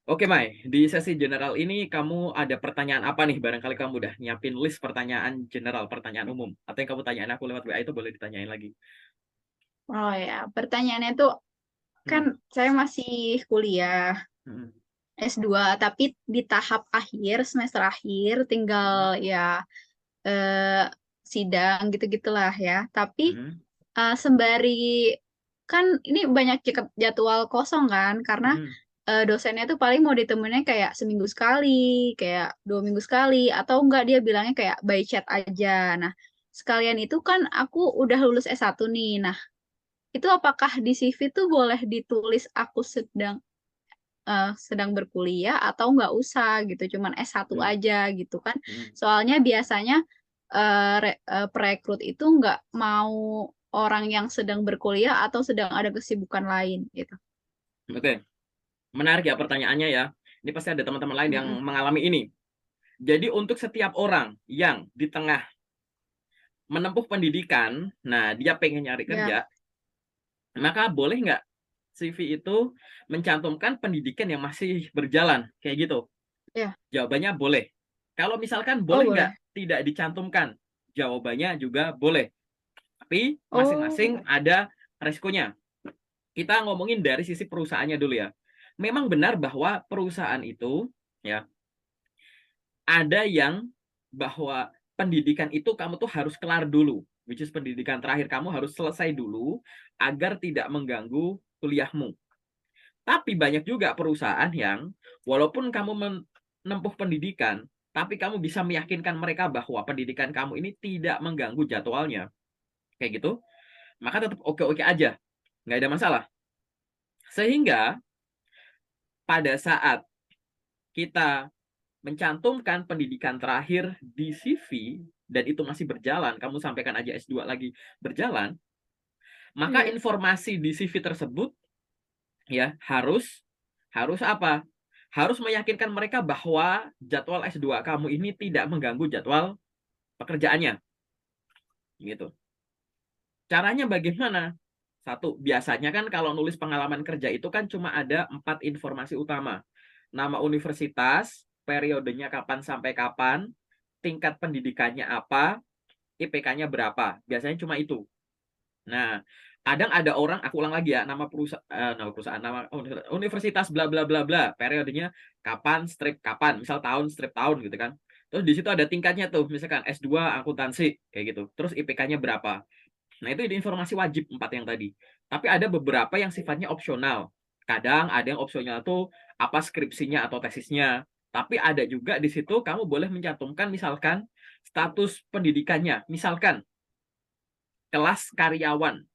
Oke, Mai. Di sesi general ini kamu ada pertanyaan apa nih? Barangkali kamu udah nyiapin list pertanyaan general, pertanyaan umum. Atau yang kamu tanyain aku lewat WA itu boleh ditanyain lagi. Oh ya, pertanyaannya tuh kan Hmm. saya masih kuliah Hmm. S2, tapi di tahap akhir, semester akhir, tinggal Hmm. ya eh, sidang gitu-gitulah ya. Tapi Hmm. sembari kan ini banyak jadwal kosong kan, karena Hmm. dosennya tuh paling mau ditemuinnya kayak seminggu sekali, kayak 2 minggu sekali, atau enggak dia bilangnya kayak by chat aja. Nah, sekalian itu kan aku udah lulus S1 nih. Nah, itu apakah di CV tuh boleh ditulis aku sedang berkuliah atau nggak usah gitu, cuman S1 Hmm. aja gitu kan. Hmm. Soalnya biasanya perekrut itu nggak mau orang yang sedang berkuliah atau sedang ada kesibukan lain gitu. Oke, menarik ya pertanyaannya ya. Ini pasti ada teman-teman lain yang Mm-mm. mengalami ini. Jadi untuk setiap orang yang di tengah menempuh pendidikan, nah dia pengen nyari Ya, kerja, maka boleh nggak CV itu mencantumkan pendidikan yang masih berjalan, kayak gitu? ya. Jawabannya boleh. Kalau misalkan Oh boleh nggak boleh. tidak dicantumkan, jawabannya juga boleh. Tapi Oh, masing-masing ada resikonya. Kita ngomongin dari sisi perusahaannya dulu ya. Memang benar bahwa perusahaan itu ya ada yang bahwa pendidikan itu kamu tuh harus kelar dulu, which is pendidikan terakhir kamu harus selesai dulu agar tidak mengganggu kuliahmu. Tapi banyak juga perusahaan yang walaupun kamu menempuh pendidikan, tapi kamu bisa meyakinkan mereka bahwa pendidikan kamu ini tidak mengganggu jadwalnya, kayak gitu, maka tetap oke-oke aja, nggak ada masalah. Sehingga pada saat kita mencantumkan pendidikan terakhir di CV dan itu masih berjalan, kamu sampaikan aja S2 lagi berjalan, maka iya. informasi di CV tersebut ya harus harus apa? Harus meyakinkan mereka bahwa jadwal S2 kamu ini tidak mengganggu jadwal pekerjaannya, gitu. Caranya bagaimana? Satu, biasanya kan kalau nulis pengalaman kerja itu kan cuma ada 4 informasi utama. Nama universitas, periodenya kapan sampai kapan, tingkat pendidikannya apa, IPK-nya berapa. Biasanya cuma itu. Nah, kadang ada orang, aku ulang lagi ya, nama universitas bla bla bla bla, periodenya kapan, strip kapan, misal tahun, strip tahun gitu kan. Terus di situ ada tingkatnya tuh, misalkan S2 akuntansi kayak gitu. Terus IPK-nya berapa. Nah, itu informasi wajib 4 yang tadi. Tapi ada beberapa yang sifatnya opsional. Kadang ada yang opsional tuh apa skripsinya atau tesisnya. Tapi ada juga di situ kamu boleh mencantumkan misalkan status pendidikannya. Misalkan kelas karyawan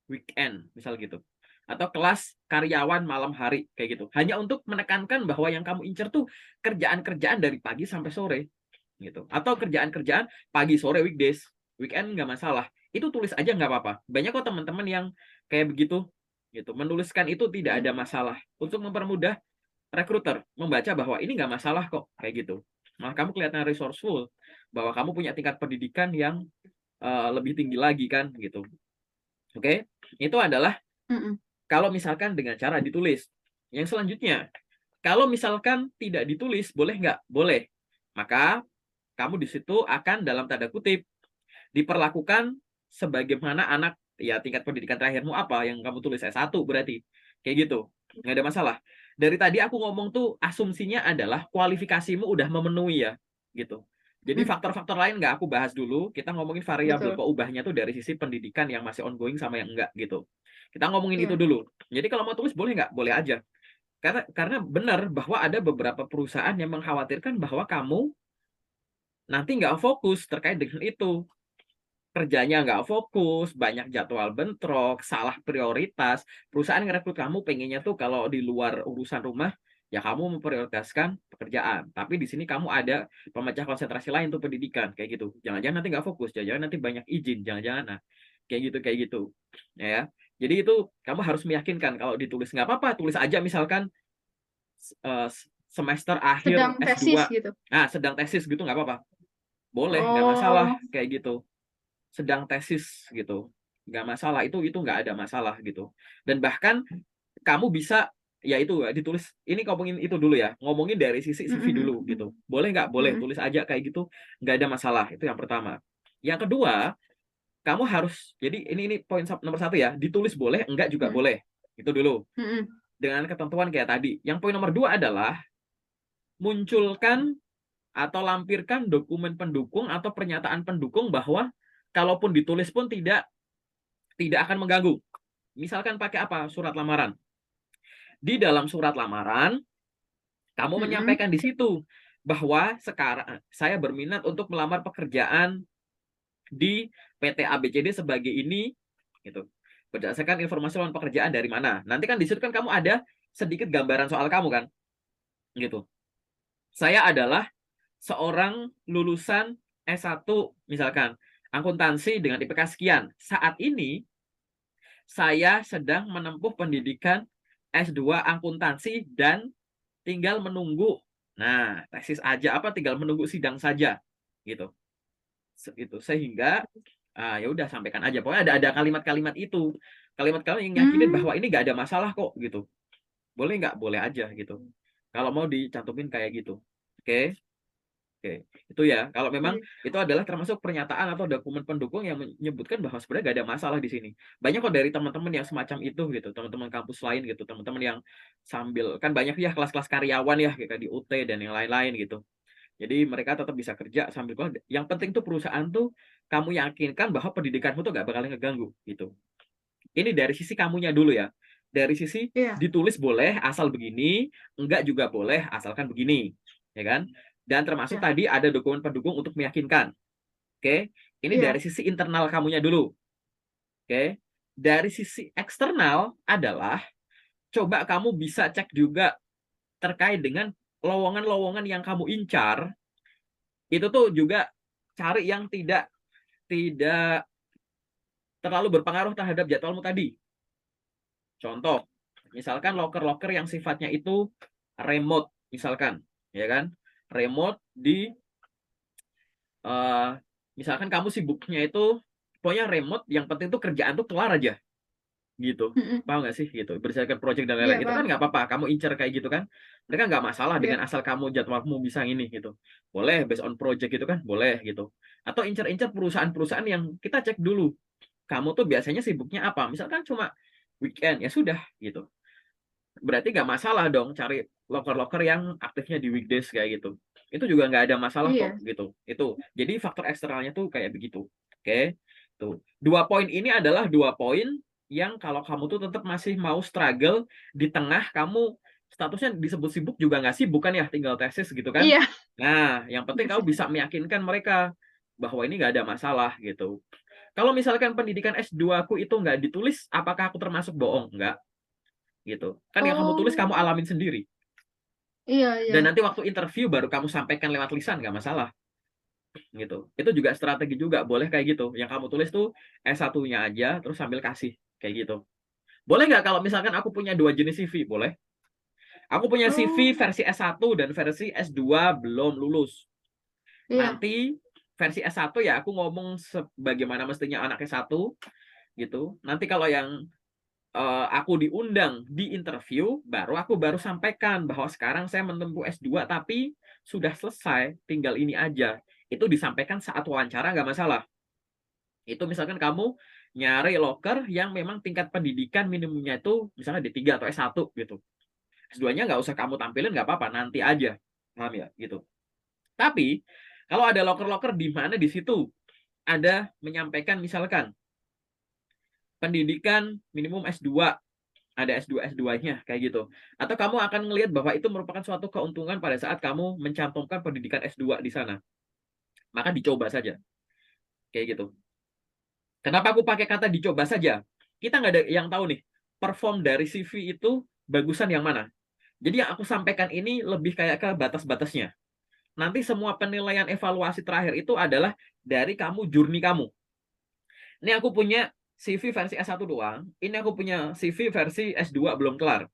weekend, misal gitu. Atau kelas karyawan malam hari, kayak gitu. Hanya untuk menekankan bahwa yang kamu incer tuh kerjaan-kerjaan dari pagi sampai sore, gitu. Atau kerjaan-kerjaan pagi, sore, weekdays, weekend nggak masalah. Itu tulis aja nggak apa-apa. Banyak kok teman-teman yang kayak begitu, gitu. Menuliskan itu tidak ada masalah. Untuk mempermudah recruiter membaca bahwa ini nggak masalah kok, kayak gitu. Malah kamu kelihatan resourceful, bahwa kamu punya tingkat pendidikan yang lebih tinggi lagi kan, gitu. Oke, itu adalah Mm-mm. kalau misalkan dengan cara ditulis. Yang selanjutnya, kalau misalkan tidak ditulis, boleh nggak? Boleh. Maka kamu di situ akan dalam tanda kutip diperlakukan sebagaimana anak ya tingkat pendidikan terakhirmu apa yang kamu tulis S1 berarti. Kayak gitu. Nggak ada masalah. Dari tadi aku ngomong tuh asumsinya adalah kualifikasimu udah memenuhi ya. Gitu. Jadi Mm, faktor-faktor lain nggak aku bahas dulu. Kita ngomongin variabel betul. peubahnya tuh dari sisi pendidikan yang masih ongoing sama yang enggak gitu. Kita ngomongin itu Iya. dulu. Jadi kalau mau tulis boleh nggak? Boleh aja. Karena benar bahwa ada beberapa perusahaan yang mengkhawatirkan bahwa kamu nanti nggak fokus terkait dengan itu. Kerjanya nggak fokus, banyak jadwal bentrok, salah prioritas. Perusahaan ngerekrut kamu pengennya tuh kalau di luar urusan rumah, ya kamu memprioritaskan pekerjaan. Tapi di sini kamu ada pemecah konsentrasi lain tuh pendidikan, kayak gitu. Jangan-jangan nanti nggak fokus, jangan-jangan nanti banyak izin, jangan-jangan nah, kayak gitu. Ya, jadi itu kamu harus meyakinkan kalau ditulis nggak apa-apa, tulis aja misalkan eh, semester akhir Sedang tesis S2. gitu. Nah, sedang tesis gitu nggak apa-apa. Boleh, nggak masalah Oh, kayak gitu. Sedang tesis gitu. Nggak masalah, itu nggak ada masalah gitu. Dan bahkan kamu bisa ya itu ditulis. Ini ngomongin itu dulu ya, ngomongin dari sisi CV dulu gitu. Boleh nggak? Boleh, tulis aja kayak gitu, nggak ada masalah. Itu yang pertama. Yang kedua, kamu harus, jadi ini poin nomor 1 ya, ditulis boleh, enggak juga boleh. Itu dulu. Dengan ketentuan kayak tadi. Yang poin nomor 2 adalah munculkan atau lampirkan dokumen pendukung atau pernyataan pendukung bahwa kalaupun ditulis pun tidak akan mengganggu. Misalkan pakai apa? Surat lamaran. Di dalam surat lamaran, kamu menyampaikan di situ bahwa sekarang saya berminat untuk melamar pekerjaan di PT ABCD sebagai ini, gitu. Berdasarkan informasi lowongan pekerjaan dari mana. Nanti kan di situ kan kamu ada sedikit gambaran soal kamu kan, gitu. Saya adalah seorang lulusan S1 misalkan akuntansi dengan IPK sekian. Saat ini saya sedang menempuh pendidikan S2 akuntansi dan tinggal menunggu. Nah, tesis aja apa tinggal menunggu sidang saja gitu. Itu sehingga ya udah sampaikan aja. Pokoknya ada kalimat-kalimat itu. Kalimat-kalimat yang yakinin bahwa ini nggak ada masalah kok gitu. Boleh nggak? Boleh aja gitu. Kalau mau dicantumin kayak gitu. Oke. Oke, itu ya. Kalau memang itu adalah termasuk pernyataan atau dokumen pendukung yang menyebutkan bahwa sebenarnya gak ada masalah di sini. Banyak kok dari teman-teman yang semacam itu gitu, teman-teman kampus lain gitu, teman-teman yang sambil kan banyak ya kelas-kelas karyawan ya kayak di UT dan yang lain-lain gitu. Jadi mereka tetap bisa kerja sambil kuliah. Yang penting tuh perusahaan tuh kamu yakinkan bahwa pendidikanmu tuh gak bakal ngeganggu gitu. Ini dari sisi kamunya dulu ya. Dari sisi ditulis boleh asal begini, enggak juga boleh asalkan begini, ya kan? Dan termasuk tadi ada dokumen pendukung untuk meyakinkan. Oke, ini dari sisi internal kamunya dulu. Oke, dari sisi eksternal adalah coba kamu bisa cek juga terkait dengan lowongan-lowongan yang kamu incar. Itu tuh juga cari yang tidak terlalu berpengaruh terhadap jadwalmu tadi. Contoh, misalkan loker-loker yang sifatnya itu remote, misalkan, ya kan? Remote di misalkan kamu sibuknya itu pokoknya remote, yang penting tuh kerjaan tuh kelar aja gitu, paham nggak sih gitu, berdasarkan project dan lain-lain. Itu kan nggak apa-apa kamu incer kayak gitu kan, mereka nggak masalah dengan asal kamu jadwalmu bisa ini gitu, boleh based on project gitu kan, boleh gitu. Atau incer-incer perusahaan-perusahaan yang kita cek dulu kamu tuh biasanya sibuknya apa, misalkan cuma weekend ya sudah gitu, berarti nggak masalah dong cari loker-loker yang aktifnya di weekdays kayak gitu. Itu juga nggak ada masalah kok gitu. Itu. Jadi faktor eksternalnya tuh kayak begitu. Oke. Tuh. 2 poin ini adalah 2 poin yang kalau kamu tuh tetap masih mau struggle di tengah kamu statusnya disebut sibuk juga nggak sibuk kan ya, tinggal tesis gitu kan. Nah, yang penting kamu bisa meyakinkan mereka bahwa ini nggak ada masalah gitu. Kalau misalkan pendidikan S2 aku itu nggak ditulis, apakah aku termasuk bohong? Enggak gitu. Kan yang kamu tulis kamu alamin sendiri. Dan nanti waktu interview baru kamu sampaikan lewat lisan, nggak masalah. Gitu. Itu juga strategi juga, boleh kayak gitu. Yang kamu tulis tuh S1-nya aja, terus sambil kasih. Kayak gitu. Boleh nggak kalau misalkan aku punya 2 jenis CV? Boleh. Aku punya CV versi S1 dan versi S2 belum lulus. Nanti versi S1 ya aku ngomong sebagaimana mestinya anak S1 gitu. Nanti kalau yang aku diundang di interview, aku baru sampaikan bahwa sekarang saya menempuh S2 tapi sudah selesai, tinggal ini aja. Itu disampaikan saat wawancara nggak masalah. Itu misalkan kamu nyari loker yang memang tingkat pendidikan minimumnya itu misalnya D3 atau S1 gitu. S2-nya nggak usah kamu tampilin, nggak apa-apa, nanti aja. Paham ya? Gitu. Tapi kalau ada loker-loker di mana di situ ada menyampaikan misalkan pendidikan minimum S2, ada S2 S2-nya kayak gitu. Atau kamu akan melihat bahwa itu merupakan suatu keuntungan pada saat kamu mencantumkan pendidikan S2 di sana. Maka dicoba saja. Kayak gitu. Kenapa aku pakai kata dicoba saja? Kita nggak ada yang tahu nih, perform dari CV itu bagusan yang mana. Jadi yang aku sampaikan ini lebih kayak ke batas-batasnya. Nanti semua penilaian evaluasi terakhir itu adalah dari kamu, journey kamu. Ini aku punya CV versi S1 doang, ini aku punya CV versi S2 belum kelar.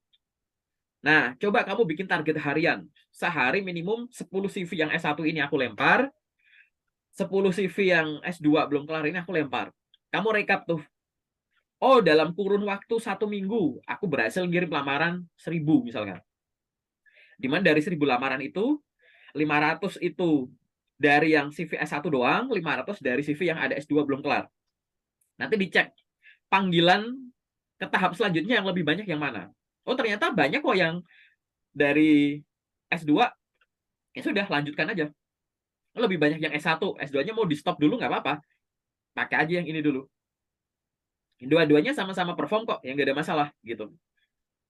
Nah, coba kamu bikin target harian. Sehari minimum 10 CV yang S1 ini aku lempar, 10 CV yang S2 belum kelar ini aku lempar. Kamu rekap tuh. Oh, dalam kurun waktu 1 minggu, aku berhasil ngirim lamaran 1.000 misalkan. Dimana dari 1.000 lamaran itu, 500 itu dari yang CV S1 doang, 500 dari CV yang ada S2 belum kelar. Nanti dicek panggilan ke tahap selanjutnya yang lebih banyak yang mana. Oh, ternyata banyak kok yang dari S2, ya sudah lanjutkan aja. Lebih banyak yang S1, S2-nya mau di stop dulu nggak apa-apa. Pakai aja yang ini dulu. Dua-duanya sama-sama perform kok, yang nggak ada masalah gitu.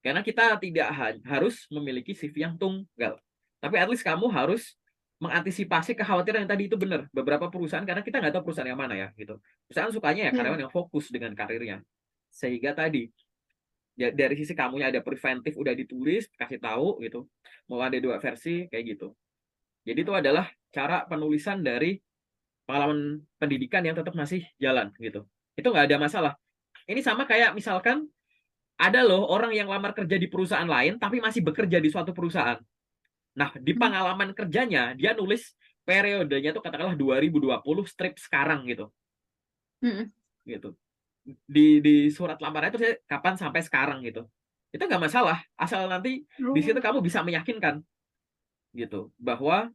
Karena kita tidak harus memiliki CV yang tunggal. Tapi at least kamu harus mengantisipasi kekhawatiran yang tadi itu benar. Beberapa perusahaan, karena kita nggak tahu perusahaan yang mana ya gitu. Perusahaan sukanya ya Ya. karyawan yang fokus dengan karirnya. Sehingga tadi ya, dari sisi kamunya ada preventif udah ditulis, kasih tahu gitu. Mau ada 2 versi kayak gitu. Jadi itu adalah cara penulisan dari pengalaman pendidikan yang tetap masih jalan gitu. Itu nggak ada masalah. Ini sama kayak misalkan ada loh orang yang lamar kerja di perusahaan lain tapi masih bekerja di suatu perusahaan. Nah, di Hmm. pengalaman kerjanya dia nulis periodenya tuh katakanlah 2020 strip sekarang gitu. Mm-mm. Gitu. Di surat lamaran itu saya kapan sampai sekarang gitu. Itu nggak masalah, asal nanti di situ Oh, kamu bisa meyakinkan gitu bahwa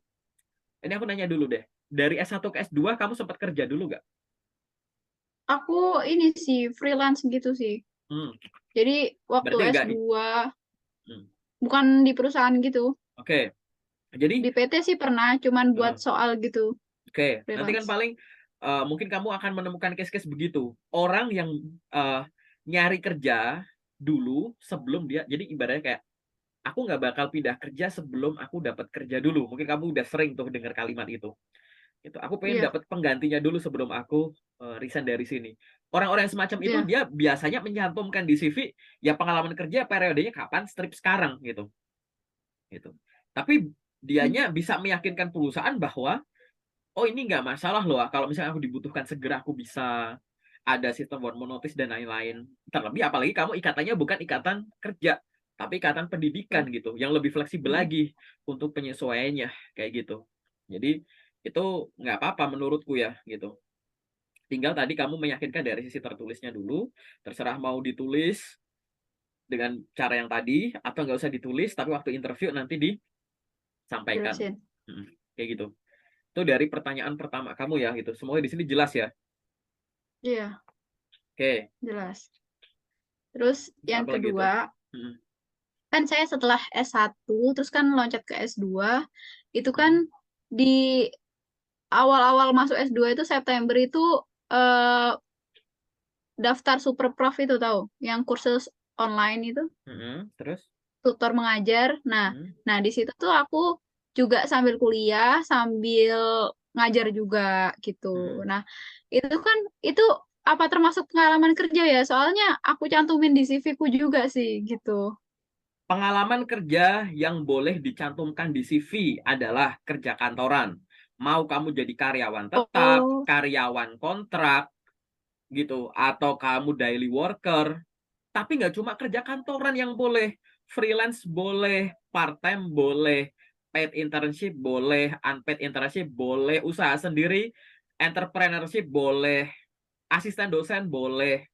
ini aku nanya dulu deh. Dari S1 ke S2 kamu sempat kerja dulu nggak? aku ini sih freelance gitu sih. Hmm, Jadi waktu berarti enggak nih. S2 Hmm, bukan di perusahaan gitu. oke. Jadi Di PT sih pernah, cuman buat soal gitu, oke, nanti kan freelance. paling mungkin kamu akan menemukan case-case begitu. Orang yang eh, nyari kerja dulu sebelum dia, jadi ibaratnya kayak aku nggak bakal pindah kerja sebelum aku dapat kerja dulu. Mungkin kamu udah sering tuh dengar kalimat itu. Itu aku pengen Iya, dapat penggantinya dulu sebelum aku resign dari sini. Orang-orang yang semacam itu iya. dia biasanya menyantumkan di CV ya pengalaman kerja periodenya kapan, strip sekarang gitu. Gitu. Tapi Hmm. dianya bisa meyakinkan perusahaan bahwa oh ini nggak masalah loh kalau misalnya aku dibutuhkan segera aku bisa ada sistem one more notice dan lain-lain. Terlebih apalagi kamu ikatannya bukan ikatan kerja, tapi ikatan pendidikan gitu, yang lebih fleksibel Mm-mm. lagi untuk penyesuaiannya kayak gitu. Jadi itu nggak apa-apa menurutku ya gitu. Tinggal tadi kamu meyakinkan dari sisi tertulisnya dulu, terserah mau ditulis dengan cara yang tadi atau nggak usah ditulis, tapi waktu interview nanti disampaikan. Jelasin. Kayak gitu. Itu dari pertanyaan pertama kamu ya gitu. Semoga di sini jelas ya. Iya, Oke, jelas. Terus terus yang apa lagi itu? kedua, Mm, kan saya setelah S1, terus kan loncat ke S2, itu kan mm, di awal-awal masuk S2 itu September itu eh, daftar super prof itu tahu, yang kursus online itu, terus? tutor mengajar. Nah, Mm, nah di situ tuh aku juga sambil kuliah, sambil ngajar juga gitu. mm. Nah, itu kan itu apa termasuk pengalaman kerja ya? Soalnya aku cantumin di CV ku juga sih gitu. Pengalaman kerja yang boleh dicantumkan di CV adalah kerja kantoran. Mau kamu jadi karyawan tetap, Oh, karyawan kontrak, gitu, atau kamu daily worker. Tapi nggak cuma kerja kantoran yang boleh, freelance boleh, part-time boleh, paid internship boleh, unpaid internship boleh, usaha sendiri, entrepreneurship boleh, asisten dosen boleh,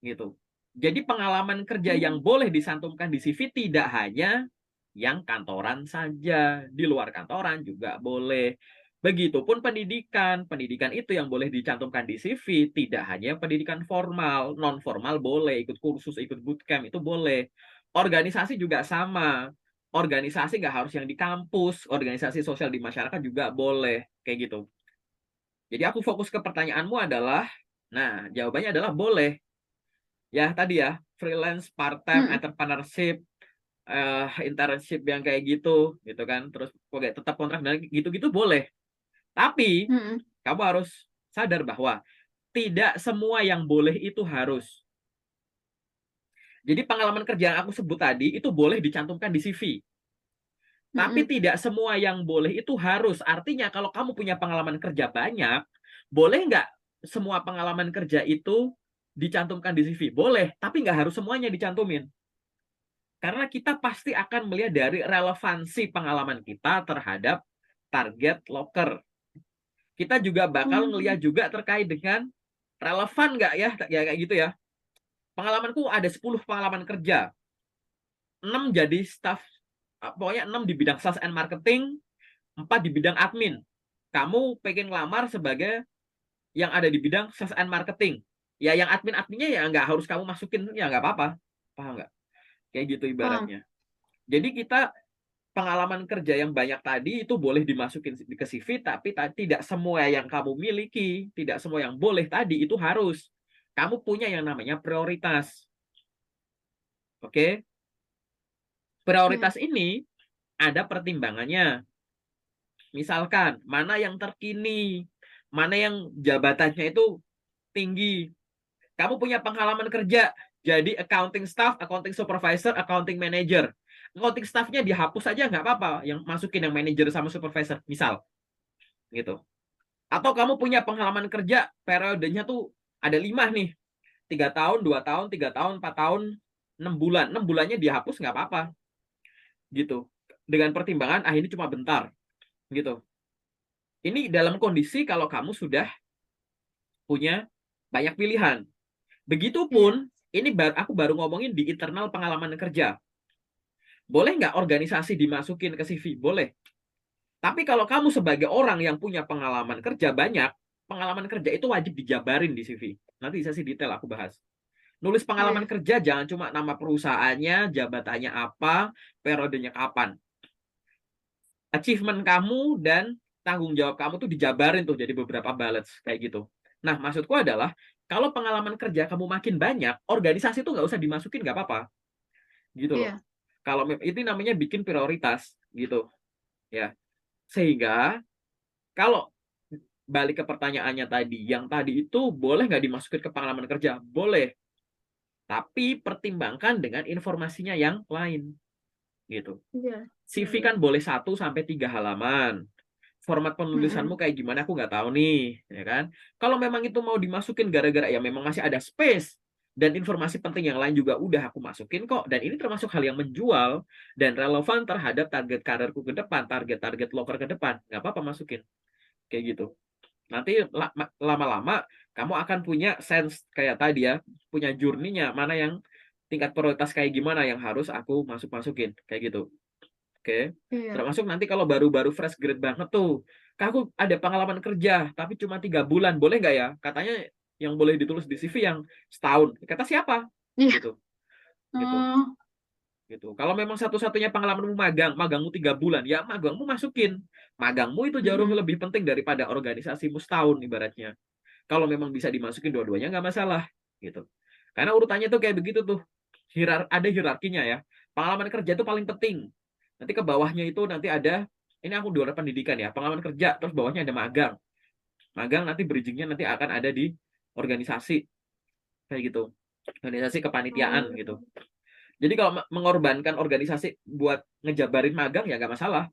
gitu. Jadi pengalaman kerja yang boleh disantumkan di CV tidak hanya yang kantoran saja, di luar kantoran juga boleh. Begitupun pendidikan, pendidikan itu yang boleh dicantumkan di CV tidak hanya pendidikan formal, non formal boleh, ikut kursus, ikut bootcamp itu boleh. Organisasi juga sama. Organisasi nggak harus yang di kampus, organisasi sosial di masyarakat juga boleh, kayak gitu. Jadi aku fokus ke pertanyaanmu adalah, nah jawabannya adalah boleh. Ya tadi ya, freelance, part-time, mm, entrepreneurship, internship yang kayak gitu, gitu kan. Terus oke, tetap kontrak dan gitu-gitu boleh. Tapi mm, kamu harus sadar bahwa tidak semua yang boleh itu harus. Jadi pengalaman kerja yang aku sebut tadi itu boleh dicantumkan di CV. Tapi mm, tidak semua yang boleh itu harus. Artinya kalau kamu punya pengalaman kerja banyak, boleh nggak semua pengalaman kerja itu dicantumkan di CV? Boleh, tapi nggak harus semuanya dicantumin. Karena kita pasti akan melihat dari relevansi pengalaman kita terhadap target loker. Kita juga bakal ngelihat mm. juga terkait dengan relevan nggak ya, ya kayak gitu ya. Pengalamanku ada 10 pengalaman kerja. 6 jadi staff, pokoknya 6 di bidang sales and marketing, 4 di bidang admin. Kamu pengen ngelamar sebagai yang ada di bidang sales and marketing. Ya yang admin-adminnya ya nggak harus kamu masukin, ya nggak apa-apa. Paham nggak? Kayak gitu Paham. ibaratnya. Jadi kita pengalaman kerja yang banyak tadi itu boleh dimasukin ke CV, tapi tidak semua yang kamu miliki, tidak semua yang boleh tadi itu harus. Kamu punya yang namanya prioritas. Oke? Ya. Prioritas ini ada pertimbangannya. Misalkan, mana yang terkini, mana yang jabatannya itu tinggi. Kamu punya pengalaman kerja, jadi accounting staff, accounting supervisor, accounting manager. Accounting staffnya dihapus aja nggak apa-apa, yang masukin yang manager sama supervisor, misal. Gitu. Atau kamu punya pengalaman kerja, periodenya tuh ada 5 nih. 3 tahun, 2 tahun, 3 tahun, 4 tahun, 6 bulan. 6 bulannya dihapus nggak apa-apa. Gitu. Dengan pertimbangan, ini cuma bentar. Gitu. Ini dalam kondisi kalau kamu sudah punya banyak pilihan. Iya. Begitupun, ini aku baru ngomongin di internal pengalaman kerja. Boleh nggak organisasi dimasukin ke CV? Boleh. Tapi kalau kamu sebagai orang yang punya pengalaman kerja banyak, pengalaman kerja itu wajib dijabarin di CV. Nanti sesi detail aku bahas. Nulis pengalaman Iya. kerja jangan cuma nama perusahaannya, jabatannya apa, periodenya kapan. Achievement kamu dan tanggung jawab kamu tuh dijabarin tuh jadi beberapa bullets kayak gitu. Nah, maksudku adalah kalau pengalaman kerja kamu makin banyak, organisasi tuh nggak usah dimasukin, nggak apa-apa, gitu loh. Iya. Kalau itu namanya bikin prioritas, gitu, ya. Sehingga kalau balik ke pertanyaannya tadi, yang tadi itu boleh nggak dimasukin ke pengalaman kerja? Boleh, tapi pertimbangkan dengan informasinya yang lain, gitu. Iya. Iya. CV Iya. kan boleh 1 sampai 3 halaman. Format penulisanmu Mm-mm. kayak gimana aku nggak tahu nih, ya kan? Kalau memang itu mau dimasukin gara-gara ya memang masih ada space dan informasi penting yang lain juga udah aku masukin kok, dan ini termasuk hal yang menjual dan relevan terhadap target karirku ke depan, target-target loker ke depan, nggak apa-apa masukin kayak gitu. Nanti lama-lama kamu akan punya sense kayak tadi ya, punya journey-nya, mana yang tingkat prioritas kayak gimana yang harus aku masukin kayak gitu. Oke. Iya. Termasuk nanti kalau baru-baru fresh grade banget tuh. Kak, aku ada pengalaman kerja, tapi cuma 3 bulan. Boleh nggak ya? Katanya yang boleh ditulis di CV yang setahun. Kata siapa? Iya. Gitu. Gitu. Oh. Gitu. Kalau memang satu-satunya pengalamanmu magangmu 3 bulan, ya magangmu masukin. Magangmu itu jauh Mm-mm. lebih penting daripada organisasimu setahun ibaratnya. Kalau memang bisa dimasukin dua-duanya nggak masalah. Gitu. Karena urutannya tuh kayak begitu tuh. Ada hierarkinya ya. Pengalaman kerja itu paling penting. Nanti ke bawahnya itu nanti ada, ini aku di luar pendidikan ya, pengalaman kerja, terus bawahnya ada magang. Magang nanti bridgingnya nanti akan ada di organisasi, kayak gitu. Organisasi kepanitiaan Oh. gitu. Jadi kalau mengorbankan organisasi buat ngejabarin magang ya nggak masalah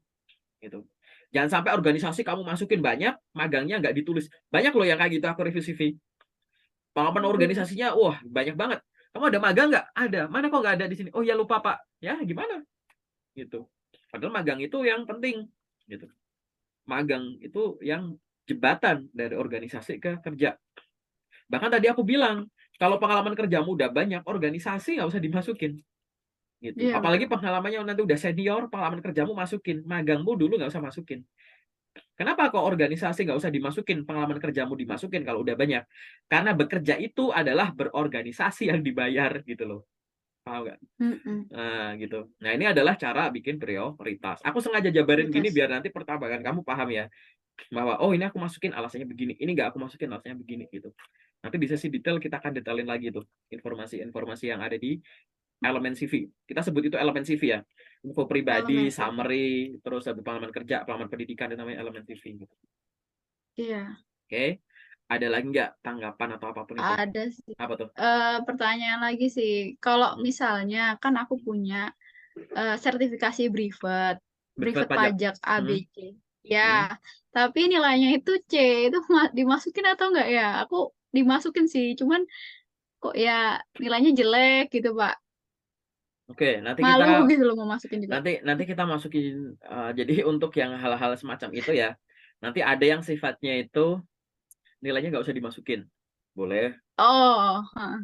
gitu. Jangan sampai organisasi kamu masukin banyak, magangnya nggak ditulis. Banyak loh yang kayak gitu aku review CV. Pengalaman Waduh. organisasinya, wah banyak banget. Kamu ada magang nggak? Ada. Mana kok nggak ada di sini? Oh ya lupa Pak. Ya gimana? Gitu. Padahal magang itu yang penting. Gitu. Magang itu yang jembatan dari organisasi ke kerja. Bahkan tadi aku bilang, kalau pengalaman kerjamu udah banyak, organisasi nggak usah dimasukin. Gitu. Iya, Apalagi betul. pengalamannya nanti udah senior, pengalaman kerjamu masukin. Magangmu dulu nggak usah masukin. Kenapa kok organisasi nggak usah dimasukin, pengalaman kerjamu dimasukin kalau udah banyak? Karena bekerja itu adalah berorganisasi yang dibayar gitu loh. Paham nggak? Mm-mm. Nah, gitu. Nah, ini adalah cara bikin prioritas. Aku sengaja jabarin gini Prioritas. biar nanti pertambahan kamu paham ya. Bahwa, oh ini aku masukin alasannya begini. Ini nggak aku masukin alasannya begini gitu. Nanti di sesi detail kita akan detailin lagi tuh. Informasi-informasi yang ada di elemen CV. Kita sebut itu elemen CV ya. Info pribadi, Elemen CV. summary, terus ada pengalaman kerja, pengalaman pendidikan, itu namanya elemen CV. Gitu. Iya. Oke. Ada lagi nggak tanggapan atau apapun itu? Ada sih. Apa tuh? Pertanyaan lagi sih. Kalau Hmm. misalnya kan aku punya sertifikasi brevet, Brevet brevet pajak. pajak Hmm. ABC. Ya, Hmm. tapi nilainya itu C. Itu dimasukin atau enggak ya? Aku dimasukin sih, cuman kok ya nilainya jelek gitu, Pak. Oke, nanti kita Malu gitu loh mau masukin juga. nanti nanti kita masukin, jadi untuk yang hal-hal semacam itu ya, nanti ada yang sifatnya itu nilainya nggak usah dimasukin. Boleh. Oh, heeh.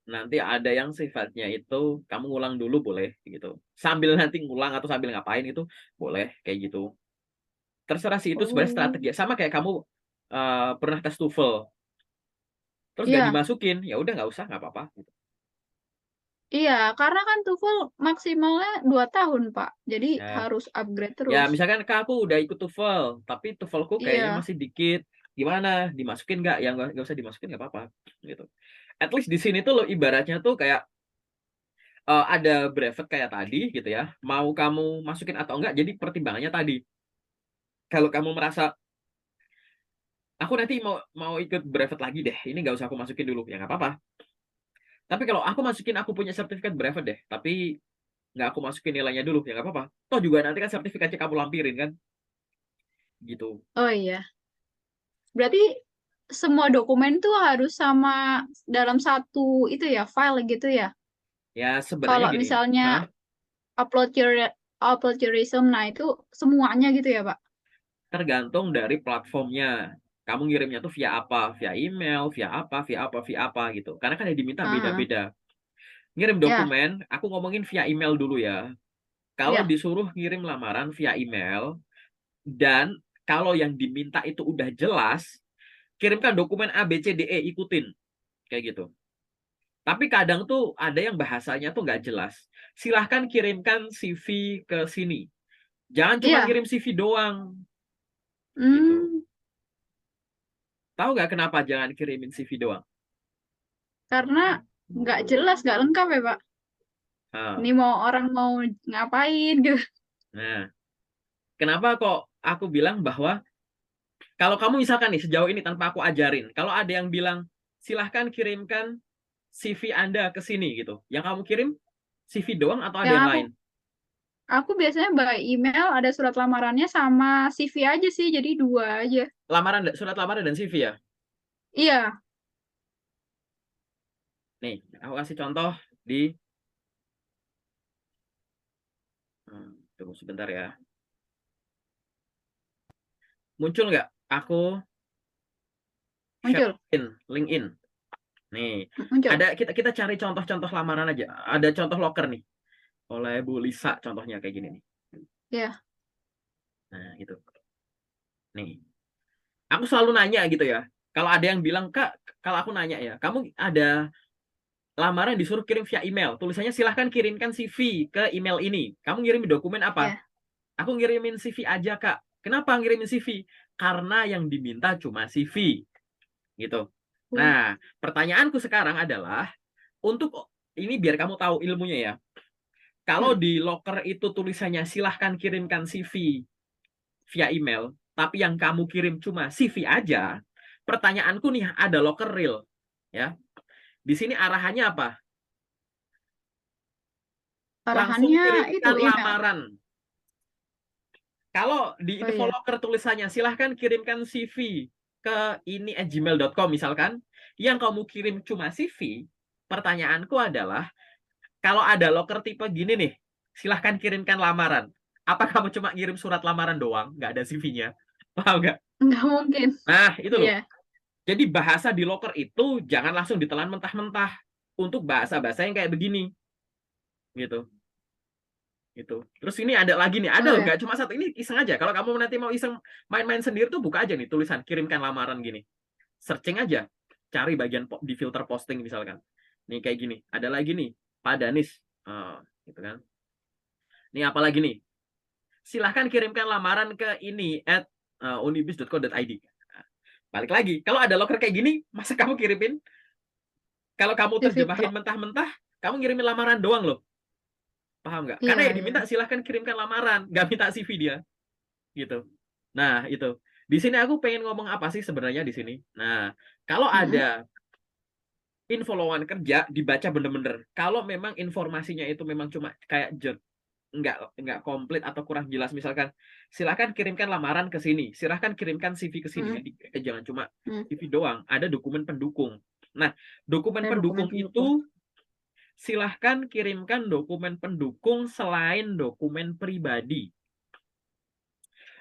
nanti ada yang sifatnya itu kamu ngulang dulu boleh gitu. Sambil nanti ngulang atau sambil ngapain itu boleh kayak gitu. Terserah sih itu sebenarnya Oh, strategi. Sama kayak kamu pernah tes TOEFL terus gak iya, dimasukin, ya udah nggak usah, nggak apa-apa gitu. iya, karena kan TOEFL maksimalnya 2 tahun, Pak. Jadi Ya, harus upgrade ya terus. misalkan Kak, aku udah ikut TOEFL, tapi TOEFLku kayaknya Iya, masih dikit. Gimana? Dimasukin nggak? Ya nggak usah dimasukin nggak apa-apa gitu. At least di sini tuh lo ibaratnya tuh kayak ada brevet kayak tadi gitu ya. Mau kamu masukin atau enggak, jadi pertimbangannya tadi. Kalau kamu merasa aku nanti mau mau ikut brevet lagi deh, ini nggak usah aku masukin dulu, ya nggak apa-apa. Tapi kalau aku masukin aku punya sertifikat brevet deh, tapi nggak aku masukin nilainya dulu, ya nggak apa-apa. Toh juga nanti kan sertifikatnya kamu lampirin kan, gitu. oh iya. Berarti semua dokumen tuh harus sama dalam satu itu ya, file gitu ya. Ya sebenarnya Kalau gini, misalnya hah? upload your upload your resume, nah itu semuanya gitu ya, Pak? Tergantung dari platformnya. Kamu ngirimnya tuh via apa? Via email, via apa, via apa, via apa gitu. Karena kan yang diminta Ah, beda-beda. Ngirim ya, dokumen, aku ngomongin via email dulu ya. Kalau ya. disuruh ngirim lamaran via email, dan kalau yang diminta itu udah jelas, kirimkan dokumen A, B, C, D, E, ikutin. Kayak gitu. Tapi kadang tuh ada yang bahasanya tuh nggak jelas. Silahkan kirimkan CV ke sini. Jangan cuma Iya. ngirim CV doang. Gitu. Hmm, Tahu nggak kenapa jangan kirimin CV doang? karena nggak jelas, nggak lengkap ya, Pak. Nah, Ini mau orang mau ngapain gitu. nah, kenapa kok aku bilang bahwa kalau kamu misalkan nih sejauh ini tanpa aku ajarin, kalau ada yang bilang silahkan kirimkan CV Anda ke sini gitu. Yang kamu kirim CV doang atau ada Yang yang aku lain? aku biasanya by email ada surat lamarannya sama CV aja sih, jadi dua aja. Lamaran, surat lamaran dan CV ya. Iya. Nih, aku kasih contoh di tunggu sebentar ya. Muncul nggak? Aku share Muncul, LinkedIn. Nih, muncul. ada kita cari contoh-contoh lamaran aja. Ada contoh loker nih oleh Bu Lisa contohnya kayak gini nih. Ya, Nah, itu. Nih, aku selalu nanya gitu ya. Kalau ada yang bilang, "Kak, kalau aku nanya ya, kamu ada lamaran disuruh kirim via email. Tulisannya silahkan kirimkan CV ke email ini. Kamu ngirim dokumen apa?" ya. Aku ngirimin CV aja, Kak. Kenapa ngirimin CV? Karena yang diminta cuma CV. Gitu. Oh, Nah, pertanyaanku sekarang adalah, untuk ini biar kamu tahu ilmunya ya. Kalau mm, di loker itu tulisannya silahkan kirimkan CV via email, tapi yang kamu kirim cuma CV aja, pertanyaanku nih, ada loker real. Ya, di sini arahannya apa? Langsung arahannya itu kirimkan email. lamaran. Kalau di Oh info iya. locker tulisannya silahkan kirimkan CV ke ini@gmail.com misalkan, yang kamu kirim cuma CV, pertanyaanku adalah kalau ada locker tipe gini nih, silahkan kirimkan lamaran. Apa kamu cuma ngirim surat lamaran doang, nggak ada CV-nya? Paham nggak? Nggak mungkin. Nah, itu loh. Iya. Jadi bahasa di locker itu jangan langsung ditelan mentah-mentah untuk bahasa-bahasa yang kayak begini, gitu. Gitu. Terus ini ada lagi nih, ada Oh loh, ya. nggak cuma satu, ini iseng aja. Kalau kamu nanti mau iseng main-main sendiri tuh buka aja nih tulisan kirimkan lamaran gini. Searching aja, cari bagian di filter posting misalkan. Nih kayak gini, ada lagi nih, Pak Danis. Gitu kan. Nih apa lagi nih? Silahkan kirimkan lamaran ke ini @unibis.co.id. Balik lagi, kalau ada loker kayak gini, masa kamu kirimin? Kalau kamu Di terjemahin Vito. mentah-mentah, kamu ngirimin lamaran doang loh. Paham nggak? Karena Iya, yang iya. diminta silahkan kirimkan lamaran, nggak minta CV dia. Gitu. Nah, itu. Di sini aku pengen ngomong apa sih sebenarnya di sini? Nah, kalau ada Mm, info lowongan kerja dibaca bener-bener. Kalau memang informasinya itu memang cuma kayak nggak komplit atau kurang jelas misalkan, silahkan kirimkan lamaran ke sini, silahkan kirimkan CV ke sini. mm, Jadi jangan cuma mm. CV doang, ada dokumen pendukung. Nah, dokumen Ada dokumen pendukung pendukung. itu silahkan kirimkan dokumen pendukung selain dokumen pribadi.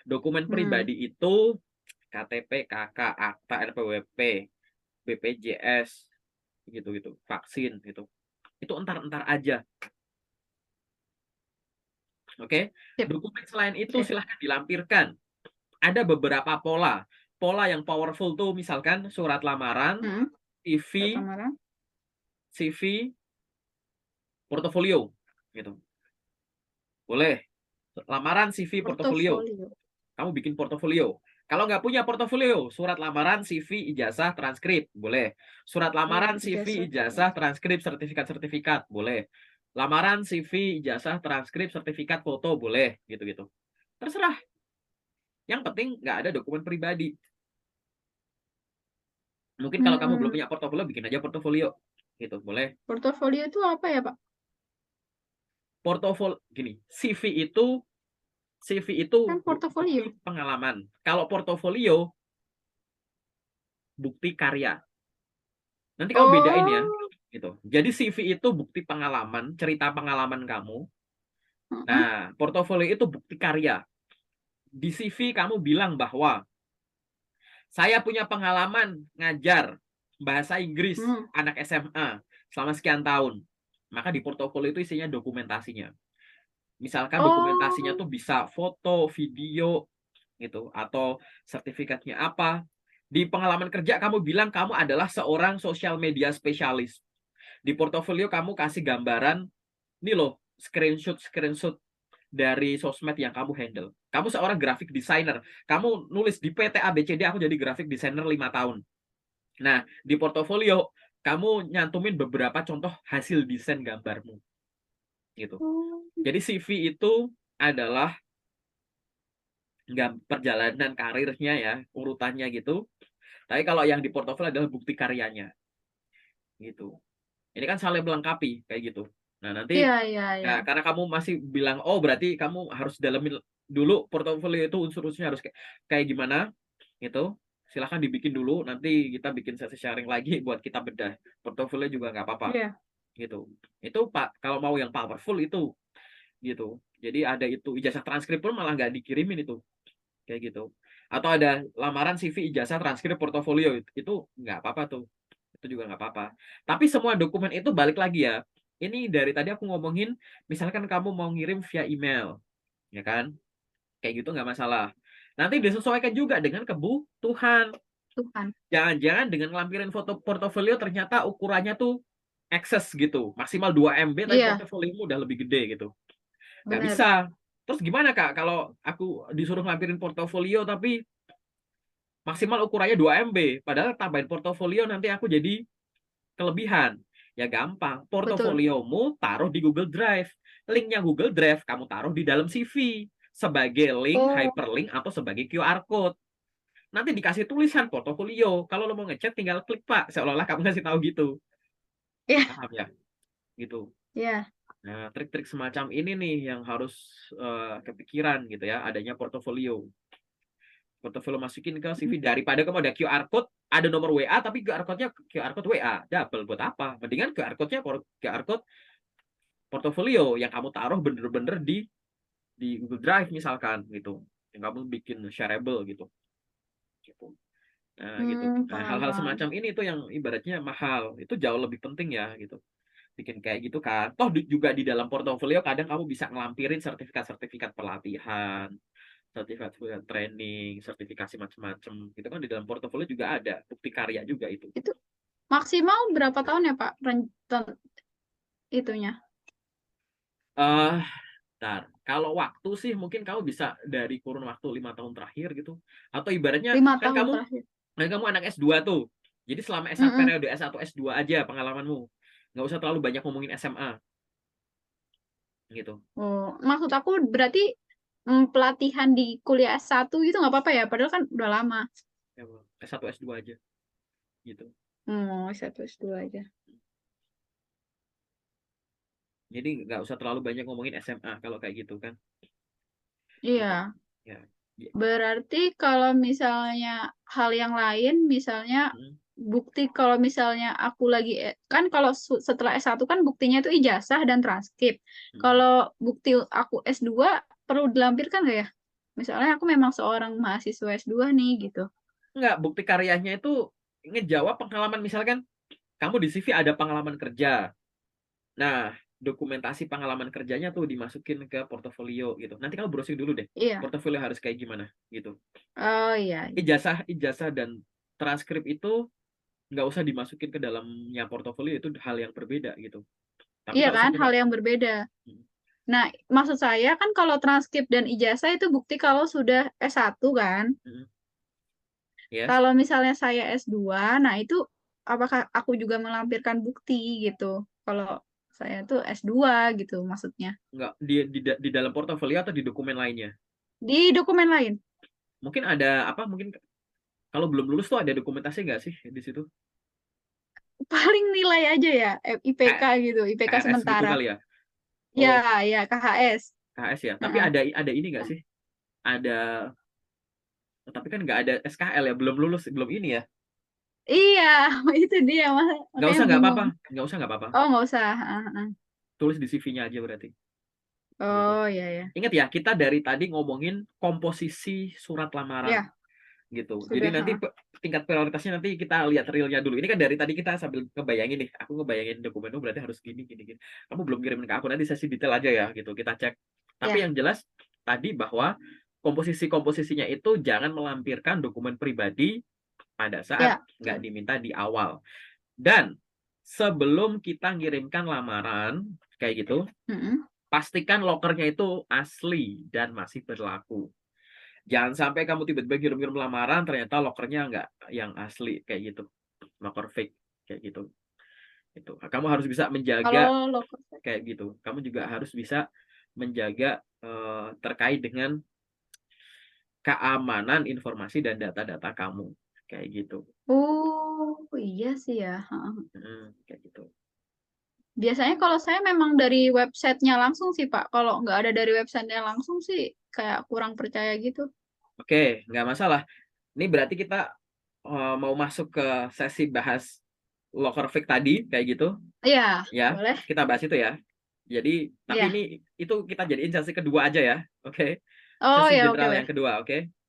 Dokumen Hmm. pribadi itu KTP, KK, akta, NPWP, BPJS. gitu, vaksin gitu. Itu entar-entar aja. Oke. Sip. Dokumen selain itu Oke. silahkan dilampirkan. Ada beberapa pola. Pola yang powerful tuh misalkan surat lamaran, Hmm. Surat CV, lamaran. CV, portofolio gitu. Boleh. Lamaran, CV, portofolio. Portofolio. Kamu bikin portofolio. Kalau nggak punya portofolio, surat lamaran, CV, ijazah, transkrip, boleh. Surat Oh, lamaran, CV, ijazah. ijazah, transkrip, sertifikat-sertifikat, boleh. Lamaran, CV, ijazah, transkrip, sertifikat, foto, boleh. Gitu-gitu. Terserah. Yang penting nggak ada dokumen pribadi. Mungkin kalau kamu belum Hmm. punya portofolio, bikin aja portofolio. Gitu, boleh. Portofolio itu apa ya, Pak? Portofolio, gini, CV itu Kan bukti portofolio. pengalaman. Kalau portofolio, bukti karya. Nanti kamu bedain ya, Oh. gitu. Jadi CV itu bukti pengalaman, cerita pengalaman kamu. Heeh. Nah, portofolio itu bukti karya. Di CV kamu bilang bahwa saya punya pengalaman ngajar bahasa Inggris Hmm. anak SMA selama sekian tahun. Maka di portofolio itu isinya dokumentasinya. Misalkan dokumentasinya Oh. tuh bisa foto, video, gitu, atau sertifikatnya apa. Di pengalaman kerja kamu bilang kamu adalah seorang social media spesialis. Di portofolio kamu kasih gambaran, ini loh, screenshot dari sosmed yang kamu handle. Kamu seorang graphic designer. Kamu nulis di PT ABCD, aku jadi graphic designer 5 tahun. Nah, di portofolio, kamu nyantumin beberapa contoh hasil desain gambarmu. Gitu. Oh. Jadi CV itu adalah perjalanan karirnya ya, urutannya gitu. Tapi kalau yang di portofolio adalah bukti karyanya. Gitu. Ini kan saling melengkapi, kayak gitu. Nah, Iya, nanti iya, iya. ya, karena kamu masih bilang, oh berarti kamu harus dalamin dulu portofolio itu unsur-unsurnya harus kayak gimana, gitu. Silahkan dibikin dulu, nanti kita bikin sesi sharing lagi buat kita bedah. Portofolio juga nggak apa-apa, Iya. gitu. Itu Pak, kalau mau yang powerful itu, gitu. Jadi ada itu, ijazah transkrip pun malah nggak dikirimin itu, kayak gitu. Atau ada lamaran CV, ijazah, transkrip, portofolio, itu nggak apa-apa tuh. Itu juga nggak apa-apa. Tapi semua dokumen itu balik lagi ya. Ini dari tadi aku ngomongin, misalkan kamu mau ngirim via email, ya kan? Kayak gitu nggak masalah. Nanti disesuaikan juga dengan kebutuhan. Tuhan. Jangan-jangan dengan lampirin foto portofolio ternyata ukurannya tuh excess gitu. Maksimal 2 MB tapi Iya, portofoliomu udah lebih gede gitu. Nggak benar. bisa. Terus gimana Kak kalau aku disuruh lampirin portofolio tapi maksimal ukurannya 2 MB. Padahal tambahin portofolio nanti aku jadi kelebihan. Ya gampang, Betul. portofoliomu taruh di Google Drive. Linknya Google Drive kamu taruh di dalam CV sebagai link, Oh, hyperlink atau sebagai QR code. Nanti dikasih tulisan portofolio. Kalau lo mau ngechat tinggal klik Pak, seolah-olah kamu ngasih tahu gitu. iya, Paham ya? Gitu. iya. Nah, trik-trik semacam ini nih yang harus kepikiran gitu ya, adanya portofolio. Portofolio masukin ke CV daripada kamu ada QR code, ada nomor WA tapi QR code-nya QR code WA. Double buat apa? Mendingan QR code-nya QR code portofolio yang kamu taruh bener-bener di Google Drive misalkan gitu. Yang kamu bikin shareable gitu. Gitu. Nah, gitu. Nah, Paham, hal-hal paham. semacam ini tuh yang ibaratnya mahal. Itu jauh lebih penting ya gitu. Bikin kayak gitu kan. Toh juga di dalam portofolio kadang kamu bisa ngelampirin sertifikat-sertifikat pelatihan, sertifikat training, sertifikasi macam-macam. Itu kan di dalam portofolio juga ada, bukti karya juga itu. Itu maksimal berapa tahun ya, Pak? Itunya. Eh, Ntar, kalau waktu sih mungkin kamu bisa dari kurun waktu 5 tahun terakhir gitu. Atau ibaratnya Lima kan tahun kamu terakhir. kan kamu anak S2 tuh. Jadi selama S1, Mm-mm. periode S1 S2 aja pengalamanmu. Nggak usah terlalu banyak ngomongin SMA gitu. Oh, maksud aku berarti pelatihan di kuliah S1 gitu nggak apa-apa ya? Padahal kan udah lama. Ya, S1 S2 aja gitu. Oh, S1, S2 aja. Jadi nggak usah terlalu banyak ngomongin SMA kalau kayak gitu kan. Gitu. Iya. Ya. Ya. Berarti kalau misalnya hal yang lain, misalnya Hmm. bukti kalau misalnya aku lagi, kan kalau setelah S1 kan buktinya itu ijazah dan transkrip. Hmm. Kalau bukti aku S2 perlu dilampirkan nggak ya? Misalnya aku memang seorang mahasiswa S2 nih gitu. Nggak, bukti karyanya itu ngejawab pengalaman misalkan kamu di CV ada pengalaman kerja. Nah, dokumentasi pengalaman kerjanya tuh dimasukin ke portofolio gitu. Nanti kamu browsing dulu deh, Iya. portofolio harus kayak gimana gitu. Oh iya, iya. Ijazah dan transkrip itu nggak usah dimasukin ke dalamnya portofolio, itu hal yang berbeda gitu. Tapi Iya kalau kan, hal sekedar yang berbeda. hmm, Nah, maksud saya kan kalau transkrip dan ijazah itu bukti kalau sudah S1 kan. hmm, yes, Kalau misalnya saya S2, nah itu apakah aku juga melampirkan bukti gitu. Kalau saya tuh S2 gitu maksudnya. nggak di dalam portofolio atau di dokumen lainnya. Di dokumen lain. Mungkin ada apa? Mungkin kalau belum lulus tuh ada dokumentasi nggak sih di situ? Paling nilai aja ya, IPK Kayak gitu, IPK KRS gitu sementara. kali ya. Ya, Oh, ya, KHS. KS ya. Tapi Heeh. ada ini nggak sih? Ada, tapi kan nggak ada SKL ya. Belum lulus, belum ini ya. Iya, itu dia Nggak makanya usah, nggak bingung. apa-apa. Nggak usah, nggak apa-apa. Oh, nggak usah. Heeh, heeh. Tulis di CV-nya aja berarti. Gitu. Oh, ya, ya. Ingat ya, kita dari tadi ngomongin komposisi surat lamaran. Ya, Gitu. Jadi sudah. nanti Heeh. tingkat prioritasnya nanti kita lihat realnya dulu. Ini kan dari tadi kita sambil ngebayangin nih. Aku ngebayangin dokumen itu berarti harus gini, gini, gini. Kamu belum kirimin ke aku, nanti sesi detail aja ya gitu. Kita cek. Tapi Ya, yang jelas tadi bahwa komposisi-komposisinya itu jangan melampirkan dokumen pribadi pada saat ya. nggak Betul. diminta di awal. Dan sebelum kita ngirimkan lamaran kayak gitu, Mm-mm. pastikan lokernya itu asli dan masih berlaku. Jangan sampai kamu tiba-tiba kirim-kirim lamaran ternyata lokernya nggak yang asli kayak gitu, loker fake kayak gitu. Itu kamu harus bisa menjaga Kalau loker. kayak gitu. Kamu juga harus bisa menjaga terkait dengan keamanan informasi dan data-data kamu kayak gitu. Oh, iya sih ya. Heeh. Kayak gitu. Biasanya kalau saya memang dari websitenya langsung sih, Pak. Kalau nggak ada dari websitenya langsung sih, kayak kurang percaya gitu. Oke, nggak masalah. Ini berarti kita mau masuk ke sesi bahas loker fake tadi kayak gitu Iya, ya. boleh. Kita bahas itu ya. Jadi, tapi Iya. ini itu kita jadiin sesi kedua aja ya. Oke. Oh Sesi ya, oke, general yang oke. kedua, oke.